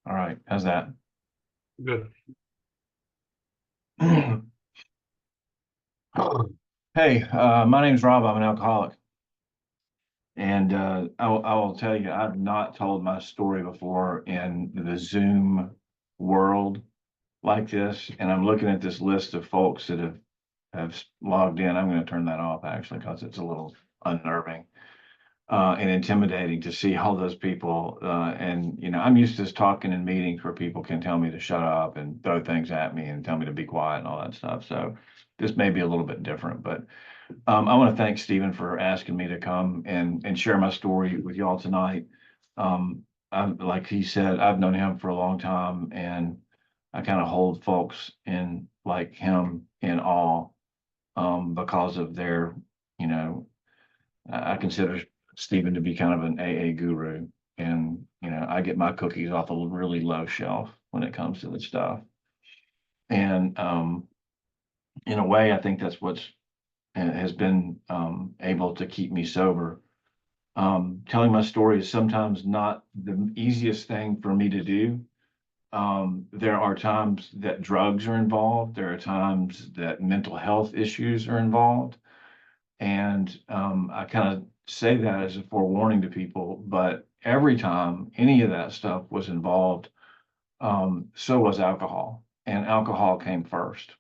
All right, how's that? Good. Hey, my name's Rob. I'm an alcoholic, and I will tell you, I've not told my story before in the Zoom world like this. And I'm looking at this list of folks that have logged in. I'm going to turn that off actually because it's a little unnerving and intimidating to see all those people. And I'm used to just talking in meetings where people can tell me to shut up and throw things at me and tell me to be quiet and all that stuff. So this may be a little bit different, but I want to thank Stephen for asking me to come and share my story with y'all tonight. Like he said, I've known him for a long time, and I kind of hold folks in like him in awe because of their, you know, I consider Stephen to be kind of an AA guru, and I get my cookies off a really low shelf when it comes to this stuff. And in a way, I think that's what's has been able to keep me sober. Telling my story is sometimes not the easiest thing for me to do. There are times that drugs are involved. There are times that mental health issues are involved. And I kind of say that as a forewarning to people, but every time any of that stuff was involved, so was alcohol. And alcohol came first.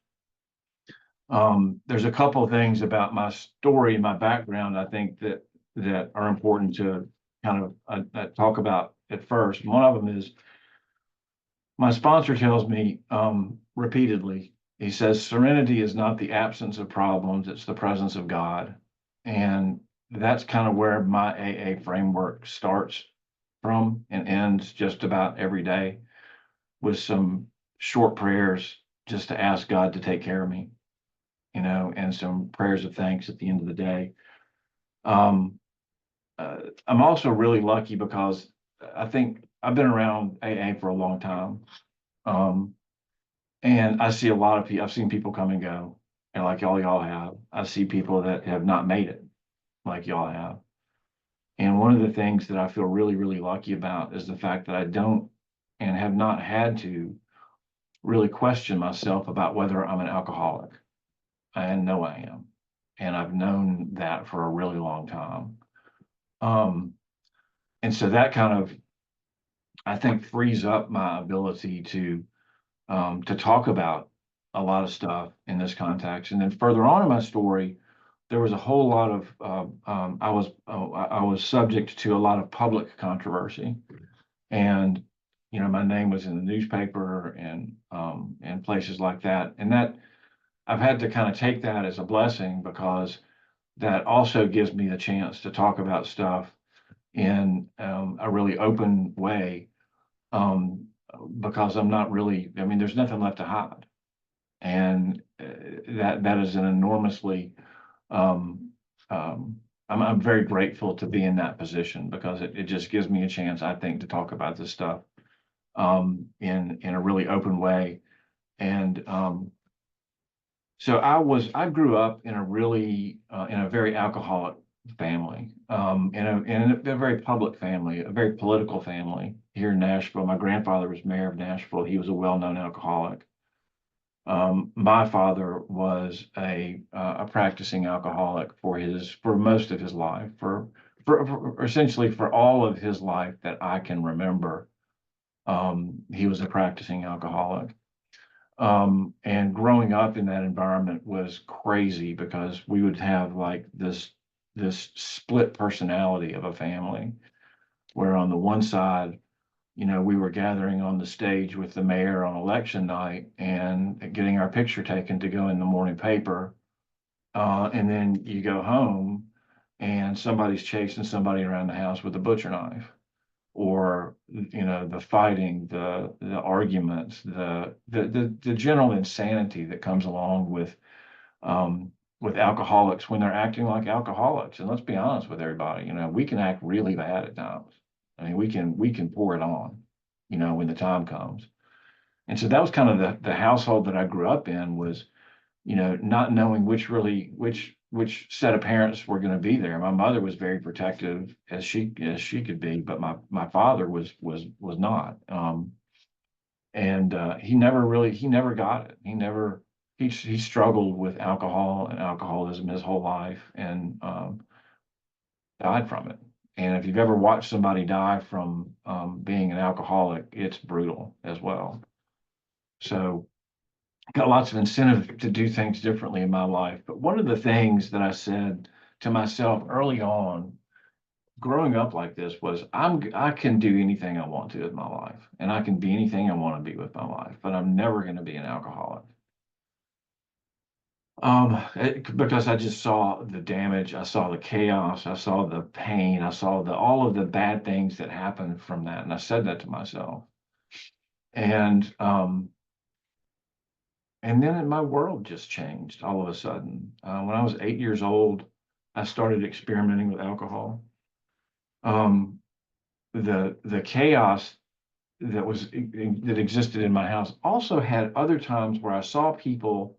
There's a couple of things about my story and my background I think that are important to kind of talk about at first. One of them is my sponsor tells me repeatedly, he says, Serenity is not the absence of problems, it's the presence of God. And that's kind of where my AA framework starts from and ends just about every day with some short prayers just to ask God to take care of me, and some prayers of thanks at the end of the day. Um, I'm also really lucky because I think I've been around AA for a long time. Um, and I see a lot of people, I've seen people come and go, and like y'all have. I see people that have not made it like y'all have. And one of the things that I feel really, really lucky about is the fact that I don't and have not had to really question myself about whether I'm an alcoholic. I know I am. And I've known that for a really long time. Um, and so that kind of, I think, frees up my ability to talk about a lot of stuff in this context. And then further on in my story, there was a whole lot of I was subject to a lot of public controversy, and my name was in the newspaper and places like that, and that I've had to kind of take that as a blessing because that also gives me the chance to talk about stuff in a really open way, um, because I'm not really, I mean, there's nothing left to hide. And that is an enormously, um, I'm very grateful to be in that position because it just gives me a chance, I think, to talk about this stuff in a really open way. And so I grew up in a really in a very alcoholic family, in a very public family, a very political family here in Nashville. My grandfather was mayor of Nashville. He was a well-known alcoholic. My father was a practicing alcoholic for most of his life, for essentially for all of his life that I can remember. He was a practicing alcoholic. And growing up in that environment was crazy because we would have like this split personality of a family, where on the one side, we were gathering on the stage with the mayor on election night and getting our picture taken to go in the morning paper. And then you go home and somebody's chasing somebody around the house with a butcher knife, or the fighting, the arguments, the general insanity that comes along with alcoholics when they're acting like alcoholics. And let's be honest with everybody, we can act really bad at times. I mean, we can pour it on, when the time comes. And so that was kind of the household that I grew up in, was not knowing which set of parents were going to be there. My mother was very protective as she could be, but my father was not. And he never got it. He struggled with alcohol and alcoholism his whole life, and died from it. And if you've ever watched somebody die from being an alcoholic, it's brutal as well. So got lots of incentive to do things differently in my life. But one of the things that I said to myself early on, growing up like this, was I can do anything I want to with my life, and I can be anything I want to be with my life, but I'm never going to be an alcoholic. Because I just saw the damage, I saw the chaos, I saw the pain, I saw all of the bad things that happened from that, and I said that to myself. And and then my world just changed all of a sudden. When I was 8 years old, I started experimenting with alcohol. Um, the chaos that existed in my house also had other times where I saw people,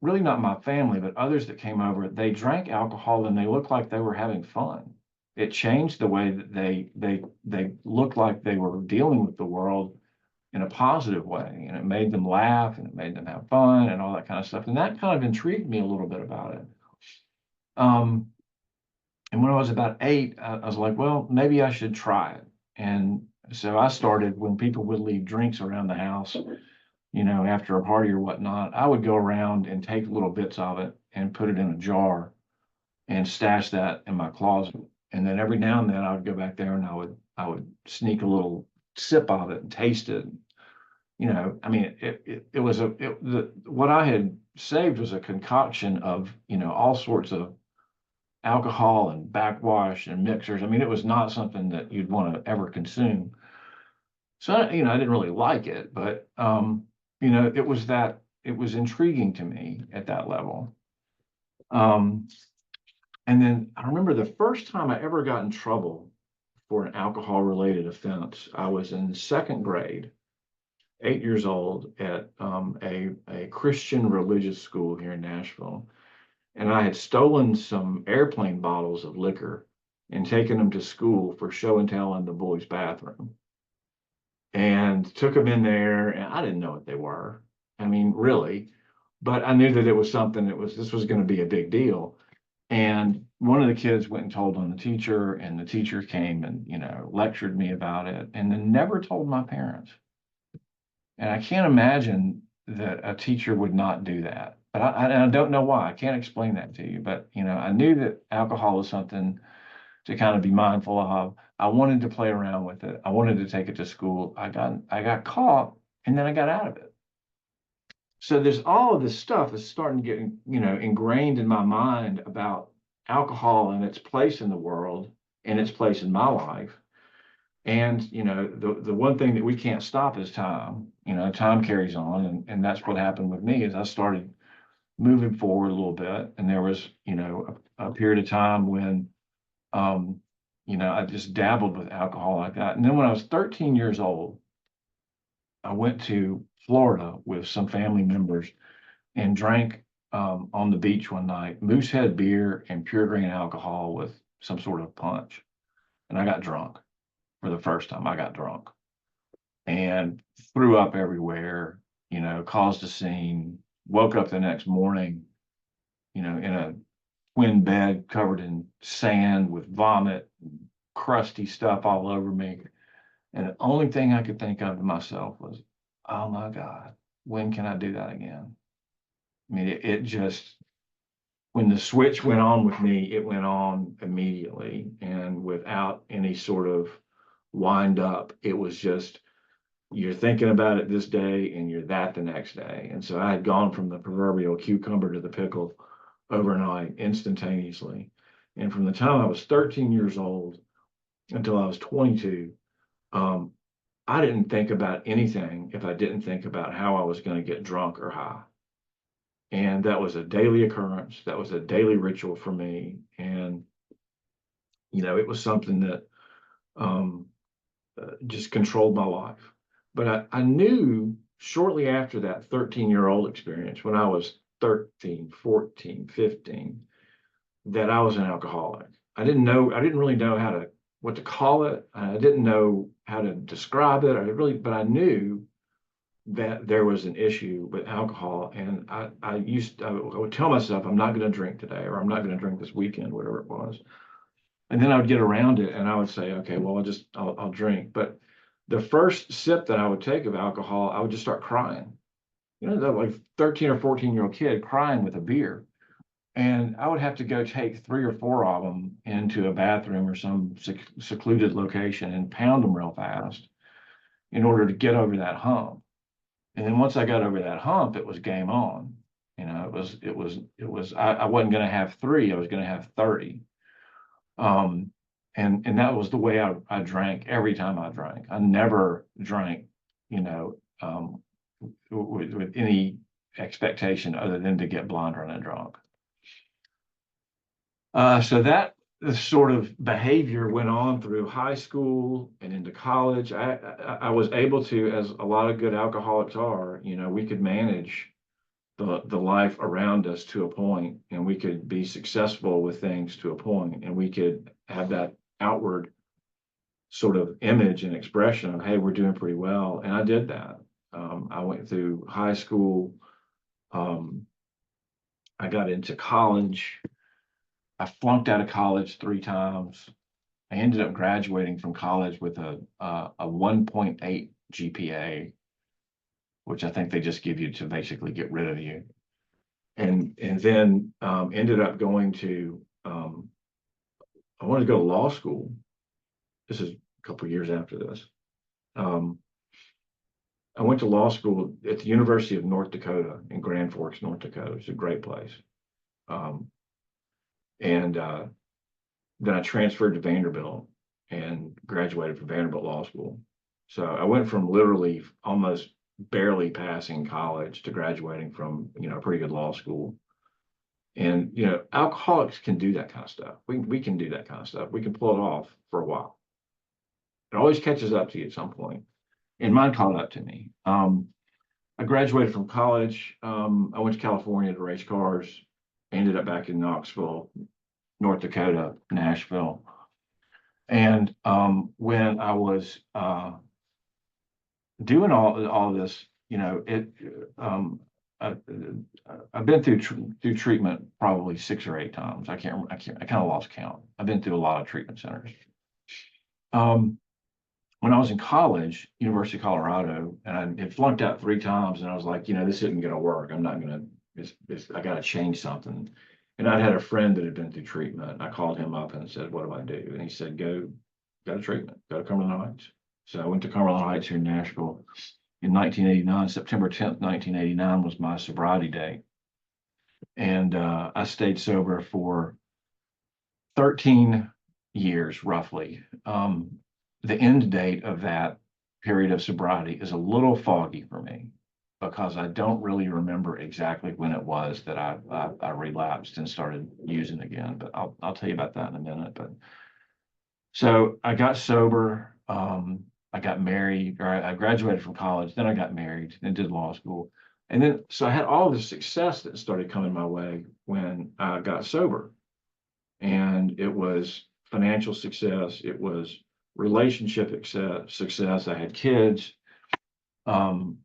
really not my family, but others that came over. They drank alcohol and they looked like they were having fun. It changed the way that they looked like they were dealing with the world in a positive way, and it made them laugh and it made them have fun and all that kind of stuff. And that kind of intrigued me a little bit about it. Um, and when I was about 8, I was like, well, maybe I should try it. And so I started, when people would leave drinks around the house, after a party or whatnot, I would go around and take little bits of it and put it in a jar and stash that in my closet. And then every now and then I would go back there and I would sneak a little sip of it and taste it. I mean, it was what I had saved was a concoction of, all sorts of alcohol and backwash and mixers. I mean, it was not something that you'd want to ever consume. So, I didn't really like it, but, it was intriguing to me at that level. Um, and then I remember the first time I ever got in trouble for an alcohol related offense. I was in second grade, 8 years old, at a Christian religious school here in Nashville. And I had stolen some airplane bottles of liquor and taken them to school for show and tell in the boys' bathroom, and took them in there. And I didn't know what they were. I mean, really, but I knew that it was something this was going to be a big deal. And one of the kids went and told on the teacher, and the teacher came and, lectured me about it, and then never told my parents. And I can't imagine that a teacher would not do that. But I don't know why. I can't explain that to you. But, I knew that alcohol is something to kind of be mindful of. I wanted to play around with it. I wanted to take it to school. I got caught, and then I got out of it. So there's all of this stuff that's starting to get, ingrained in my mind about alcohol and its place in the world and its place in my life. And, the one thing that we can't stop is time. Time carries on. And that's what happened with me, is I started moving forward a little bit. And there was, a period of time when, um, I just dabbled with alcohol like that. And then when I was 13 years old, I went to Florida with some family members and drank, on the beach one night, Moosehead beer and pure grain alcohol with some sort of punch. And I got drunk for the first time. I got drunk and threw up everywhere, caused a scene, woke up the next morning, in a twin bed covered in sand with vomit, crusty stuff all over me. And the only thing I could think of to myself was, oh my God, when can I do that again? I mean, it just, when the switch went on with me, it went on immediately and without any sort of wind up. It was just, you're thinking about it this day and you're that the next day. And so I had gone from the proverbial cucumber to the pickle overnight, instantaneously. And from the time I was 13 years old until I was 22, I didn't think about anything if I didn't think about how I was going to get drunk or high. And that was a daily occurrence. That was a daily ritual for me. And, it was something that, um, just controlled my life. But I knew shortly after that 13-year-old experience, when I was 13, 14, 15, that I was an alcoholic. I didn't really know how to what to call it. I didn't know how to describe it. But I knew that there was an issue with alcohol. And I would tell myself, I'm not going to drink today, or I'm not going to drink this weekend, whatever it was. And then I would get around it and I would say, okay, well, I'll drink. But the first sip that I would take of alcohol, I would just start crying. That like 13 or 14-year-old kid crying with a beer. And I would have to go take 3 or 4 of them into a bathroom or some secluded location and pound them real fast in order to get over that hump. And then once I got over that hump, it was game on. I wasn't going to have 3, I was going to have 30. And that was the way I drank every time I drank. I never drank, with any expectation other than to get blind, drunk, and drunk. So that sort of behavior went on through high school and into college. I was able to, as a lot of good alcoholics are, we could manage the life around us to a point, and we could be successful with things to a point, and we could have that outward sort of image and expression of, hey, we're doing pretty well. And I did that. I went through high school. I got into college. I flunked out of college 3 times. I ended up graduating from college with a 1.8 GPA, which I think they just give you to basically get rid of you. And then ended up going to, I wanted to go to law school. This is a couple of years after this. I went to law school at the University of North Dakota in Grand Forks, North Dakota. It's a great place. And then I transferred to Vanderbilt and graduated from Vanderbilt Law School. So I went from literally almost barely passing college to graduating from, a pretty good law school. And, alcoholics can do that kind of stuff. We can do that kind of stuff. We can pull it off for a while. It always catches up to you at some point. And mine caught up to me. I graduated from college. I went to California to race cars. Ended up back in Knoxville, North Dakota, Nashville. And when I was doing all this, I've been through treatment probably 6 or 8 times. I kind of lost count. I've been through a lot of treatment centers. When I was in college, University of Colorado, and I had flunked out 3 times, and I was like, this isn't going to work. I'm not going to, I got to change something. And I'd had a friend that had been through treatment. I called him up and said, what do I do? And he said, go to treatment, go to Cumberland Heights. So I went to Cumberland Heights here in Nashville in 1989. September 10th, 1989 was my sobriety day. And I stayed sober for 13 years, roughly. The end date of that period of sobriety is a little foggy for me because I don't really remember exactly when it was that I relapsed and started using again. But I'll tell you about that in a minute. But so I got sober. I got married, or I graduated from college. Then I got married and did law school. And then, so I had all this success that started coming my way when I got sober. And it was financial success. It was relationship success. I had kids. And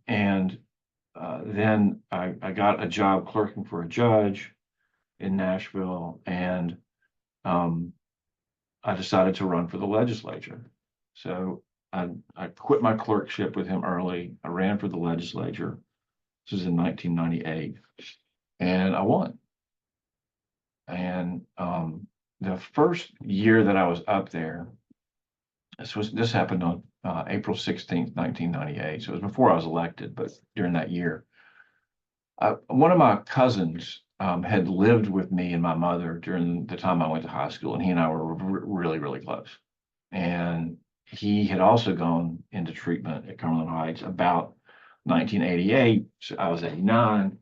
then I got a job clerking for a judge in Nashville. And I decided to run for the legislature. So I quit my clerkship with him early. I ran for the legislature. This was in 1998, and I won. And the first year that I was up there, this happened on April 16th, 1998. So it was before I was elected, but during that year, one of my cousins had lived with me and my mother during the time I went to high school, and he and I were really, really close. And he had also gone into treatment at Cumberland Heights about 1988. So I was 89,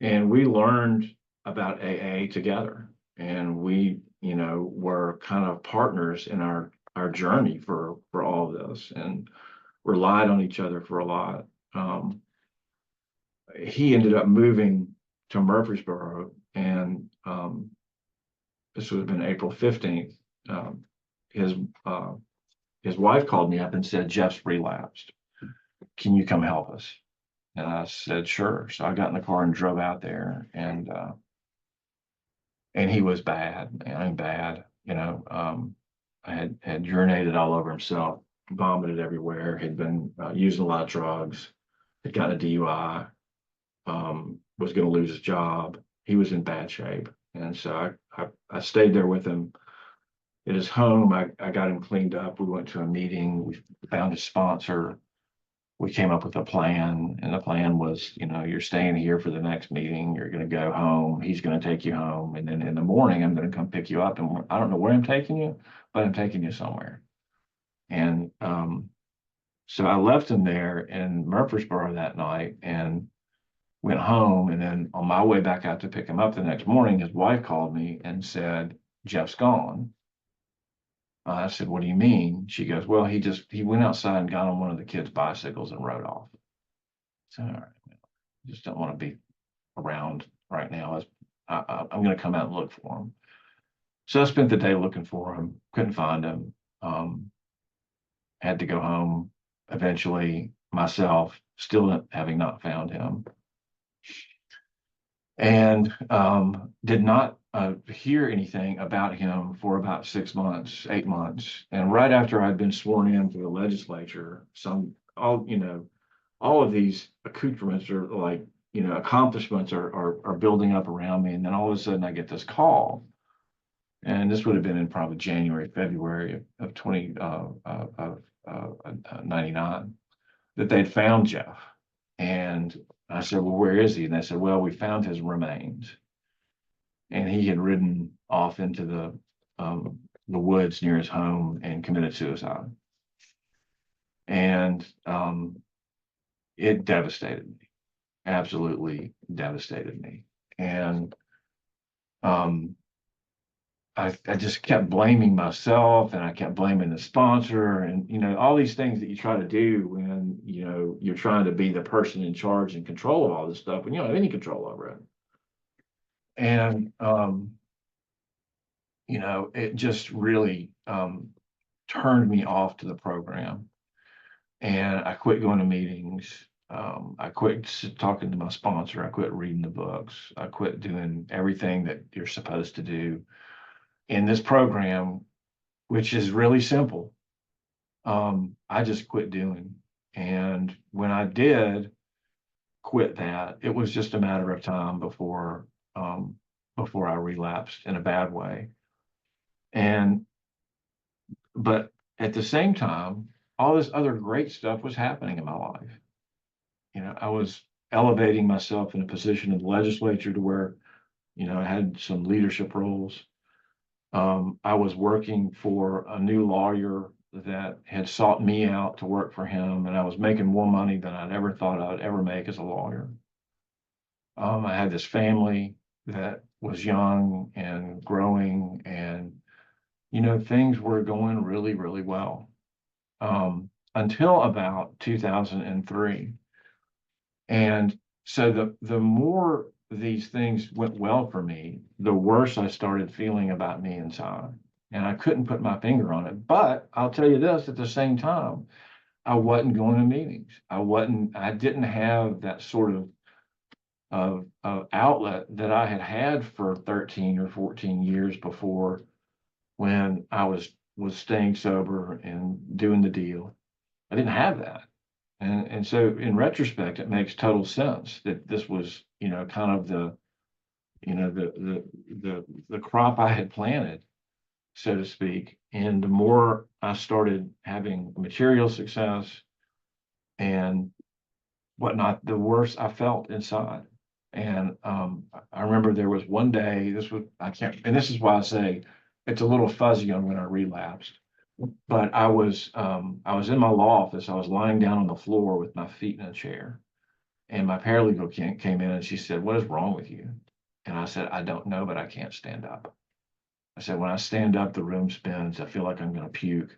and we learned about AA together. And we, were kind of partners in our journey for all of this, and relied on each other for a lot. He ended up moving to Murfreesboro, and this would have been April 15th. uh, his wife called me up and said, Jeff's relapsed. Can you come help us? And I said, sure. So I got in the car and drove out there, and he was bad. I mean, bad, I had urinated all over himself, vomited everywhere, had been using a lot of drugs, had gotten a DUI, was going to lose his job. He was in bad shape. And so I stayed there with him at his home. I got him cleaned up. We went to a meeting. We found his sponsor. We came up with a plan, and the plan was, you're staying here for the next meeting. You're going to go home. He's going to take you home. And then in the morning, I'm going to come pick you up. And I don't know where I'm taking you, but I'm taking you somewhere. And so I left him there in Murfreesboro that night and went home. And then on my way back out to pick him up the next morning, his wife called me and said, Jeff's gone. I said, what do you mean? She goes, well, he went outside and got on one of the kids' bicycles and rode off. So, all right, just don't want to be around right now. I'm going to come out and look for him. So I spent the day looking for him, couldn't find him. Had to go home eventually myself, still having not found him. And did not hear anything about him for about 6 months, 8 months. And right after I'd been sworn in for the legislature, all of these accoutrements are like, accomplishments are building up around me. And then all of a sudden I get this call. And this would have been in probably January, February of 99, that they'd found Jeff. And I said, well, where is he? And they said, well, we found his remains. And he had ridden off into the woods near his home and committed suicide. And it devastated me, absolutely devastated me. And I just kept blaming myself, and I kept blaming the sponsor, and all these things that you try to do when you're trying to be the person in charge and control of all this stuff when you don't have any control over it. And it just really turned me off to the program, and I quit going to meetings. I quit talking to my sponsor. I quit reading the books. I quit doing everything that you're supposed to do in this program, which is really simple. I just quit doing. And when I did quit that, it was just a matter of time before I relapsed in a bad way. But at the same time, all this other great stuff was happening in my life. I was elevating myself in a position in the legislature to where, I had some leadership roles. I was working for a new lawyer that had sought me out to work for him, and I was making more money than I'd ever thought I'd ever make as a lawyer. I had this family that was young and growing, and things were going really, really well, until about 2003. And so the more these things went well for me, the worse I started feeling about me inside. And I couldn't put my finger on it. But I'll tell you this, at the same time, I wasn't going to meetings. I didn't have that sort of outlet that I had had for 13 or 14 years before, when I was staying sober and doing the deal. I didn't have that. And so in retrospect, it makes total sense that this was, kind of the crop I had planted, so to speak. And the more I started having material success and whatnot, the worse I felt inside. And I remember there was one day, and this is why I say it's a little fuzzy on when I relapsed. But I was in my law office. I was lying down on the floor with my feet in a chair, and my paralegal came in, and she said, "What is wrong with you?" And I said, "I don't know, but I can't stand up." I said, "When I stand up, the room spins. I feel like I'm going to puke.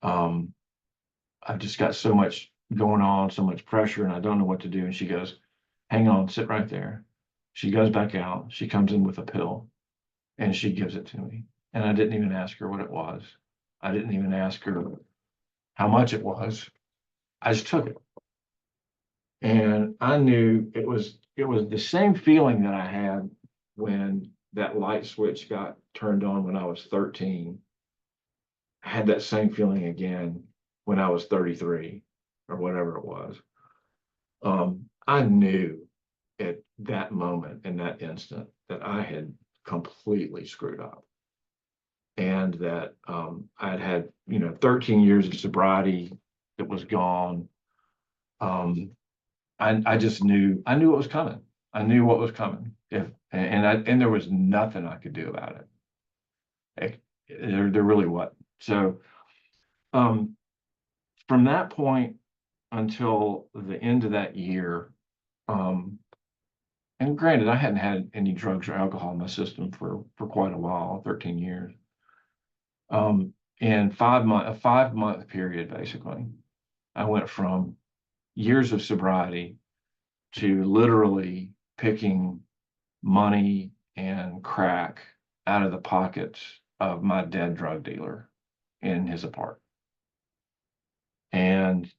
Um, I've just got so much going on, so much pressure, and I don't know what to do." And she goes, "Hang on, sit right there." She goes back out. She comes in with a pill, and she gives it to me. And I didn't even ask her what it was. I didn't even ask her how much it was. I just took it. And I knew it was the same feeling that I had when that light switch got turned on when I was 13. I had that same feeling again when I was 33 or whatever it was. I knew at that moment, in that instant, that I had completely screwed up, and that I'd had 13 years of sobriety that was gone. Um, I just knew, I knew what was coming. I knew what was coming. And there was nothing I could do about it. There really wasn't. So um, from that point until the end of that year, um, and granted, I hadn't had any drugs or alcohol in my system for quite a while, 13 years. In a 5 month period, basically, I went from years of sobriety to literally picking money and crack out of the pockets of my dead drug dealer in his apartment. And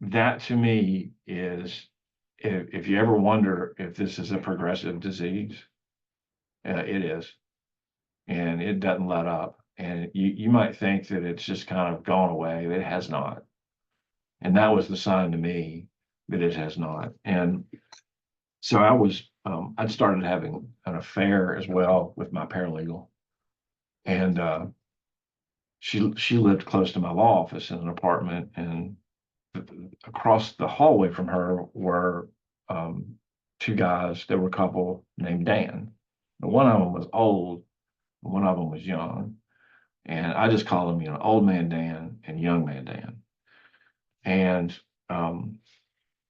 that to me is, if you ever wonder if this is a progressive disease, it is. And it doesn't let up. And you might think that it's just kind of gone away. It has not. And that was the sign to me that it has not. And so I'd started having an affair as well with my paralegal. And she lived close to my law office in an apartment. And across the hallway from her were two guys. They were a couple named Dan. And one of them was old, and one of them was young. And I just call them, old man Dan and young man Dan. And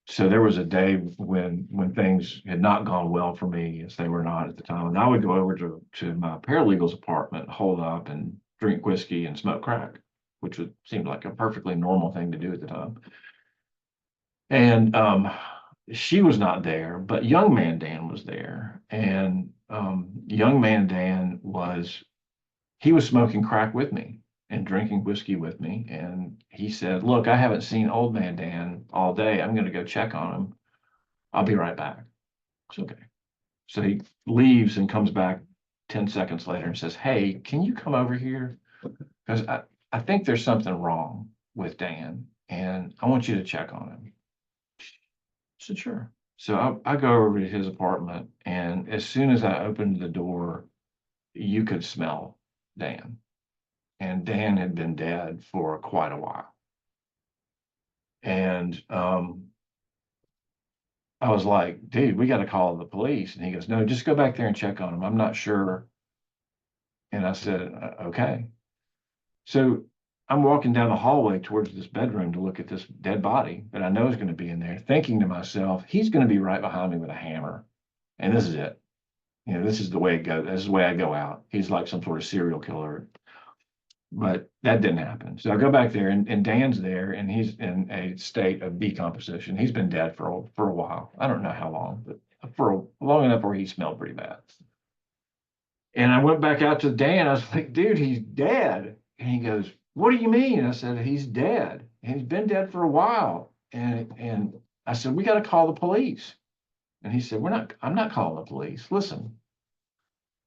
so there was a day when things had not gone well for me, as they were not at the time. And I would go over to my paralegal's apartment, hold up and drink whiskey and smoke crack, which seemed like a perfectly normal thing to do at the time. And she was not there, but young man Dan was there. And young man Dan he was smoking crack with me and drinking whiskey with me. And he said, "Look, I haven't seen old man Dan all day. I'm going to go check on him. I'll be right back." It's okay. So he leaves and comes back 10 seconds later and says, "Hey, can you come over here? Because I think there's something wrong with Dan and I want you to check on him." I said, "Sure." So I go over to his apartment, and as soon as I opened the door, you could smell Dan. And Dan had been dead for quite a while. And I was like, "Dude, we got to call the police." And he goes, "No, just go back there and check on him. I'm not sure." And I said, "Okay." So I'm walking down the hallway towards this bedroom to look at this dead body that I know is going to be in there, thinking to myself, he's going to be right behind me with a hammer. And this is it. This is the way it goes. This is the way I go out. He's like some sort of serial killer. But that didn't happen. So I go back there, and Dan's there, and he's in a state of decomposition. He's been dead for a while. I don't know how long, but for long enough where he smelled pretty bad. And I went back out to Dan. I was like, "Dude, he's dead." And he goes, "What do you mean?" I said, "He's dead. And he's been dead for a while." And I said, "We got to call the police." And he said, I'm not calling the police. Listen,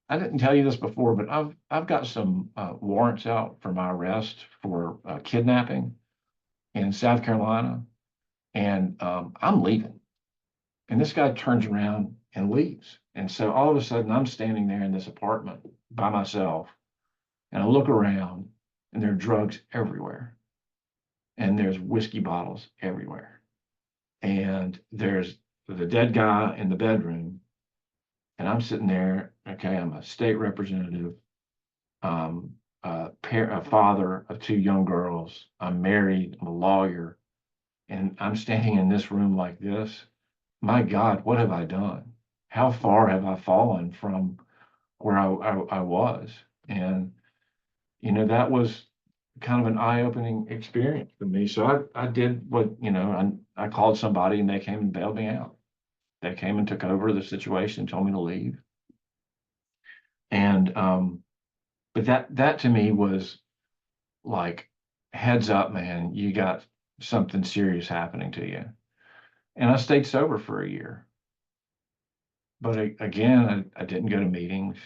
I didn't tell you this before, but I've got some warrants out for my arrest for kidnapping in South Carolina, and I'm leaving." And this guy turns around and leaves. And so all of a sudden, I'm standing there in this apartment by myself, and I look around, and there are drugs everywhere, and there's whiskey bottles everywhere, and there's the dead guy in the bedroom, and I'm sitting there. Okay, I'm a state representative, a father of two young girls. I'm married. I'm a lawyer, and I'm standing in this room like this. My God, what have I done? How far have I fallen from where I was? And that was kind of an eye-opening experience for me. So I did what, I called somebody, and they came and bailed me out. They came and took over the situation, told me to leave. And But that to me was like, heads up, man, you got something serious happening to you. And I stayed sober for a year. But again, I didn't go to meetings.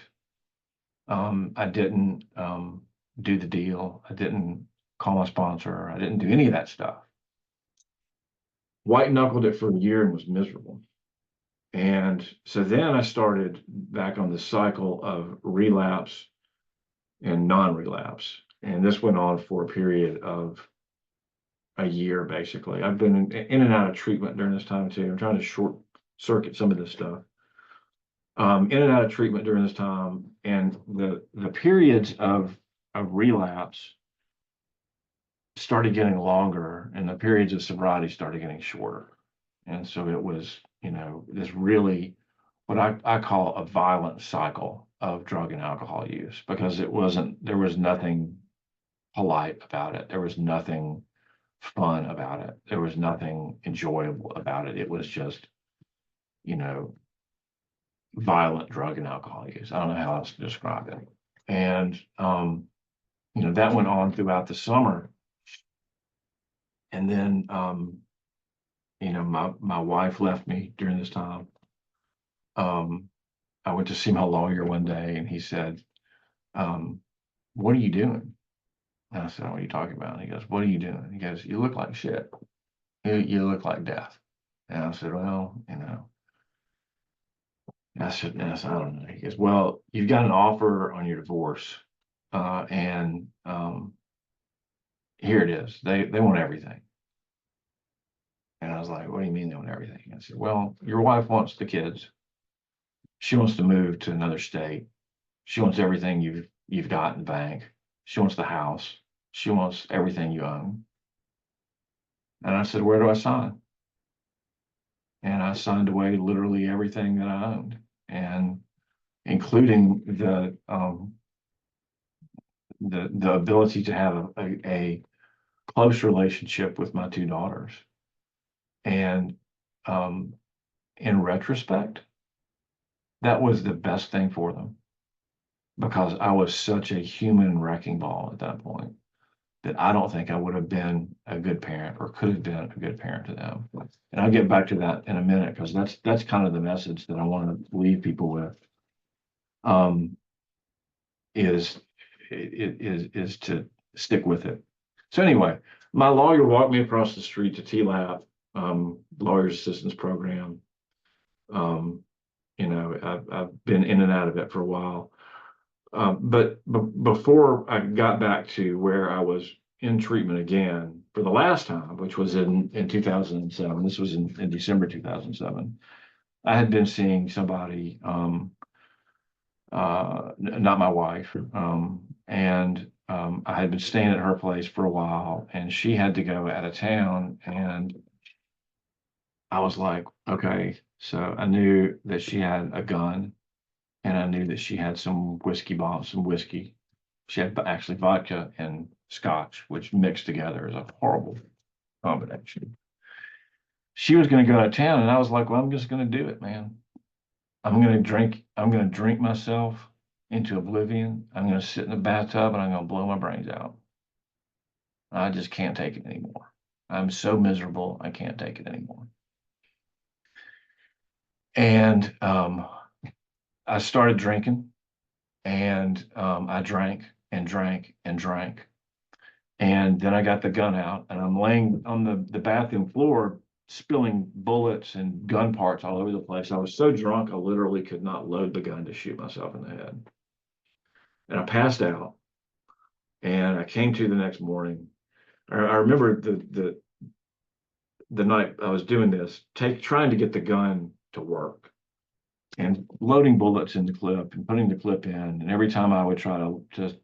I didn't do the deal. I didn't call my sponsor. I didn't do any of that stuff. White knuckled it for a year and was miserable. And so then I started back on the cycle of relapse and non-relapse. And this went on for a period of a year, basically. I've been in and out of treatment during this time too. I'm trying to short circuit some of this stuff. In and out of treatment during this time, and the periods of relapse started getting longer, and the periods of sobriety started getting shorter. And so it was, this really what I call a violent cycle of drug and alcohol use, because there was nothing polite about it. There was nothing fun about it. There was nothing enjoyable about it. It was just, you know, violent drug and alcohol use. I don't know how else to describe it. And, that went on throughout the summer. And then, my wife left me during this time. I went to see my lawyer one day and he said, what are you doing? And I said, what are you talking about? And he goes, what are you doing? He goes, you look like shit. You look like death. And I said, well, I said, I don't know. He goes, well, you've got an offer on your divorce. And here it is. They want everything. And I was like, what do you mean they want everything? I said, well, your wife wants the kids. She wants to move to another state. She wants everything you've got in the bank. She wants the house. She wants everything you own. And I said, where do I sign? And I signed away literally everything that I owned, and including the ability to have a close relationship with my two daughters. And in retrospect, that was the best thing for them, because I was such a human wrecking ball at that point that I don't think I would have been a good parent or could have been a good parent to them. And I'll get back to that in a minute, because that's kind of the message that I want to leave people with. Is to stick with it. So anyway, my lawyer walked me across the street to TLAP, Lawyers Assistance Program. I've been in and out of it for a while. But before I got back to where I was in treatment again for the last time, which was in 2007, this was in December 2007, I had been seeing somebody, not my wife, and I had been staying at her place for a while, and she had to go out of town, and I was like, okay, so I knew that she had a gun, and I knew that she had some whiskey. She had actually vodka and scotch, which mixed together is a horrible combination. She was going to go out of town, and I was like, well, I'm just going to do it, man. I'm going to drink myself into oblivion. I'm going to sit in the bathtub and I'm going to blow my brains out. I just can't take it anymore. I'm so miserable. I can't take it anymore. And I started drinking, and I drank and drank and drank. And then I got the gun out, and I'm laying on the bathroom floor, spilling bullets and gun parts all over the place. I was so drunk, I literally could not load the gun to shoot myself in the head. And I passed out, and I came to the next morning. I remember the night I was doing this, trying to get the gun to work and loading bullets in the clip and putting the clip in. And every time I would try to just,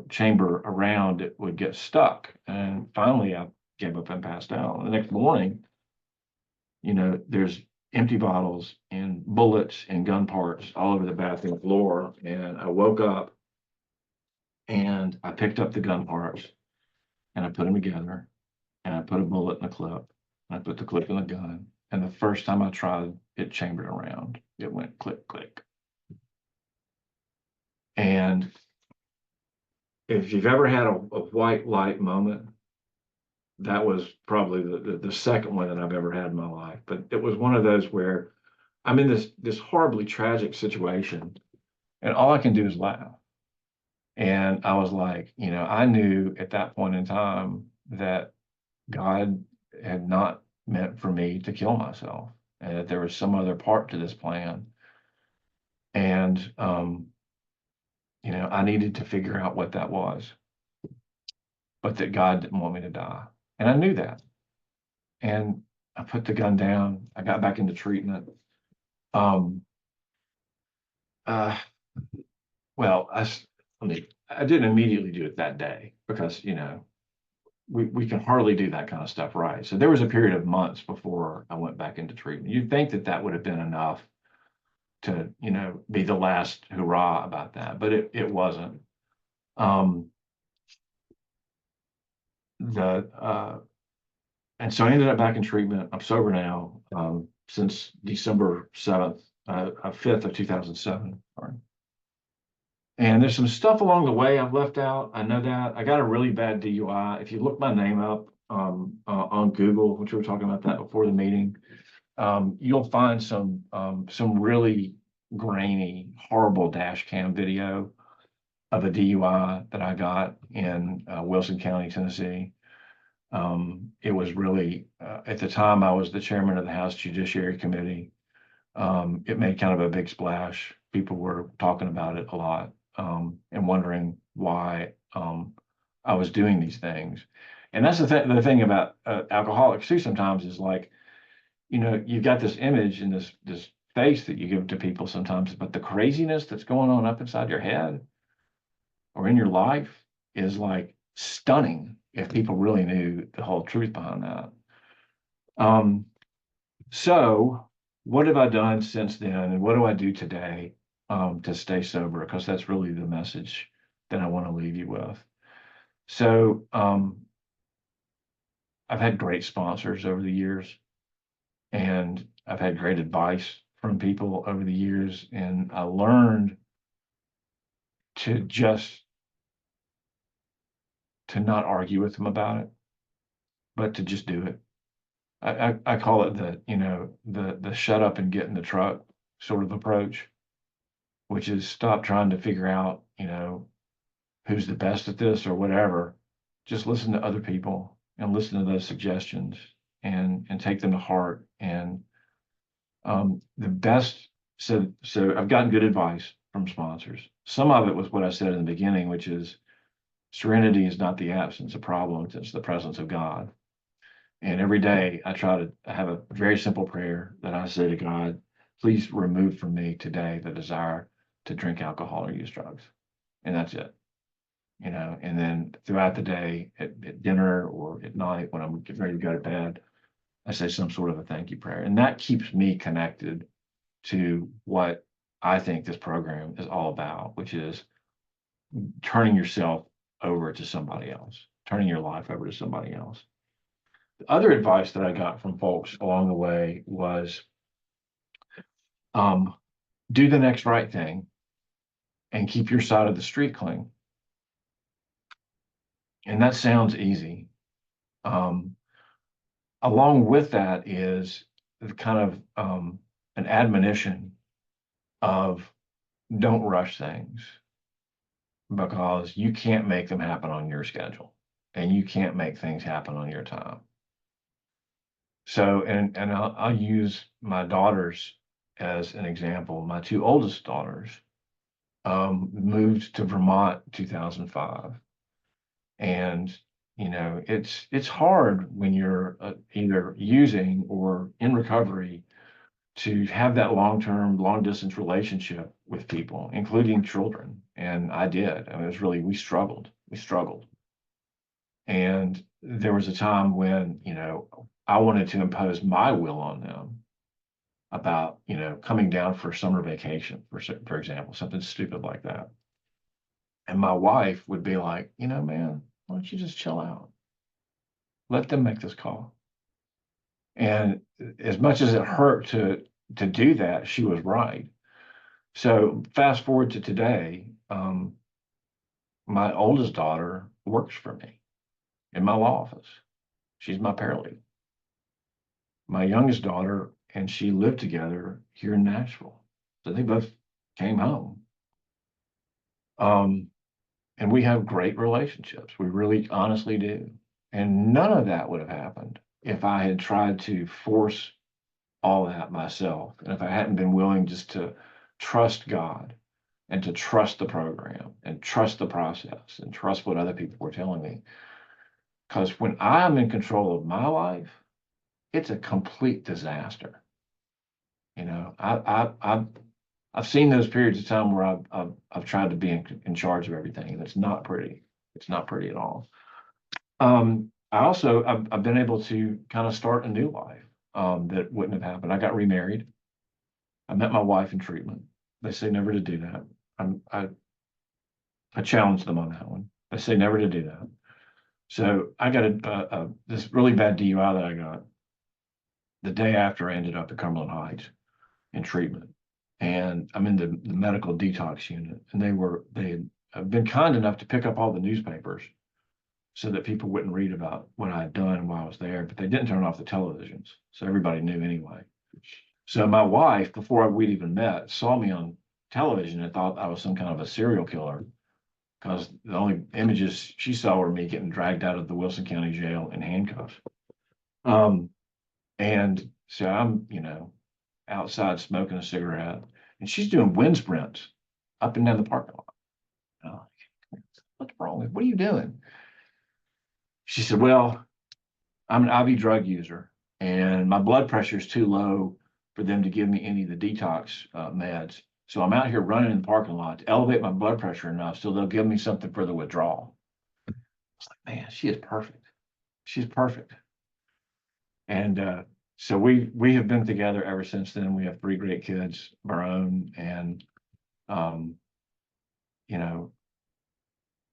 chamber around, it would get stuck. And finally I gave up and passed out. And the next morning, there's empty bottles and bullets and gun parts all over the bathroom floor. And I woke up and I picked up the gun parts and I put them together, and I put a bullet in the clip, and I put the clip in the gun. And the first time I tried, it chambered around. It went click, click. And if you've ever had a white light moment, that was probably the second one that I've ever had in my life. But it was one of those where I'm in this horribly tragic situation, and all I can do is laugh. And I was like, I knew at that point in time that God had not meant for me to kill myself, and that there was some other part to this plan. And I needed to figure out what that was, but that God didn't want me to die. And I knew that. And I put the gun down. I got back into treatment. Um, uh, well, I didn't immediately do it that day because, we can hardly do that kind of stuff right. So there was a period of months before I went back into treatment. You'd think that that would have been enough to, be the last hurrah about that, but it wasn't. Um, the and so I ended up back in treatment. I'm sober now, since December 7th, 5th of 2007. Sorry. And there's some stuff along the way I've left out. I know that I got a really bad DUI. If you look my name up, on Google, which we were talking about that before the meeting, you'll find some really grainy, horrible dash cam video of a DUI that I got in Wilson County, Tennessee. It was really, at the time, I was the chairman of the House Judiciary Committee. It made kind of a big splash. People were talking about it a lot, and wondering why I was doing these things. And that's the thing about alcoholics too. Sometimes is like, you've got this image and this face that you give to people sometimes, but the craziness that's going on up inside your head or in your life is like stunning if people really knew the whole truth behind that. Um, so what have I done since then, and what do I do today to stay sober? Because that's really the message that I want to leave you with. So I've had great sponsors over the years, and I've had great advice from people over the years, and I learned to just to not argue with them about it, but to just do it. I call it the shut up and get in the truck sort of approach, which is stop trying to figure out, who's the best at this or whatever. Just listen to other people and listen to those suggestions and take them to heart. And the best, so I've gotten good advice from sponsors. Some of it was what I said in the beginning, which is serenity is not the absence of problems, it's the presence of God. And every day I try to have a very simple prayer that I say to God, please remove from me today the desire to drink alcohol or use drugs. And that's it. And then throughout the day at dinner or at night when I'm getting ready to go to bed, I say some sort of a thank you prayer. And that keeps me connected to what I think this program is all about, which is turning yourself over to somebody else, turning your life over to somebody else. The other advice that I got from folks along the way was um, do the next right thing and keep your side of the street clean. And that sounds easy. Um, Along with that is kind of an admonition of don't rush things because you can't make them happen on your schedule and you can't make things happen on your time. So, and I'll use my daughters as an example. My two oldest daughters moved to Vermont 2005. And it's hard when you're either using or in recovery to have that long-term, long-distance relationship with people, including children. And I did. I mean, it was really, we struggled. We struggled. And there was a time when, I wanted to impose my will on them about, coming down for summer vacation, for example, something stupid like that. And my wife would be like, man, why don't you just chill out? Let them make this call. And as much as it hurt to do that, she was right. So fast forward to today, My oldest daughter works for me in my law office. She's my paralegal. My youngest daughter and she lived together here in Nashville. So they both came home. Um, and we have great relationships. We really honestly do. And none of that would have happened if I had tried to force all that myself. And if I hadn't been willing just to trust God and to trust the program and trust the process and trust what other people were telling me. Because when I'm in control of my life, it's a complete disaster. You know, I've seen those periods of time where I've tried to be in charge of everything, and it's not pretty. It's not pretty at all. I've been able to kind of start a new life that wouldn't have happened. I got remarried. I met my wife in treatment. They say never to do that. I challenged them on that one. They say never to do that. So I got this really bad DUI that I got the day after I ended up at Cumberland Heights in treatment. And I'm in the medical detox unit. And they had been kind enough to pick up all the newspapers so that people wouldn't read about what I had done while I was there, but they didn't turn off the televisions. So everybody knew anyway. So my wife, before we'd even met, saw me on television and thought I was some kind of a serial killer because the only images she saw were me getting dragged out of the Wilson County Jail in handcuffs. And so I'm, outside smoking a cigarette, and she's doing wind sprints up and down the parking lot. Oh, what's wrong with? What are you doing? She said, "Well, I'm an IV drug user, and my blood pressure is too low for them to give me any of the detox meds. So I'm out here running in the parking lot to elevate my blood pressure enough so they'll give me something for the withdrawal." I was like, man, she is perfect. She's perfect. And so we have been together ever since then. We have 3 great kids of our own, and um, you know,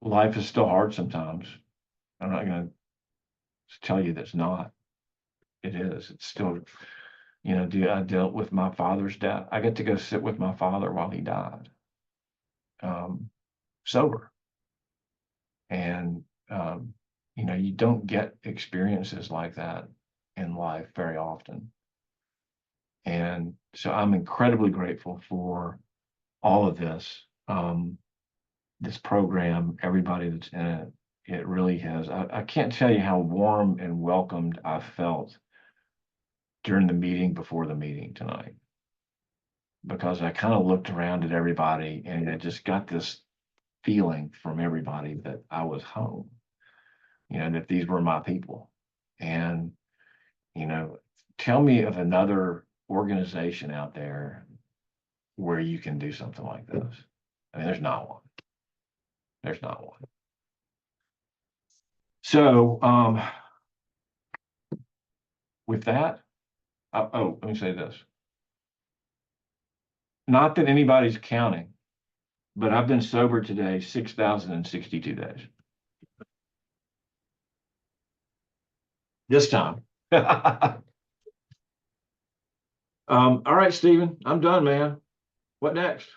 life is still hard sometimes. I'm not going to tell you that's not. It is. It's still, I dealt with my father's death. I get to go sit with my father while he died, sober. And, you don't get experiences like that in life very often. And so I'm incredibly grateful for all of this, this program, everybody that's in it. It really has. I can't tell you how warm and welcomed I felt during the meeting before the meeting tonight, because I kind of looked around at everybody and I just got this feeling from everybody that I was home, that these were my people. And, you know, tell me of another organization out there where you can do something like this. I mean, there's not one. There's not one. So, with that, let me say this. Not that anybody's counting, but I've been sober today 6,062 days. This time. All right, Stephen, I'm done, man. What next?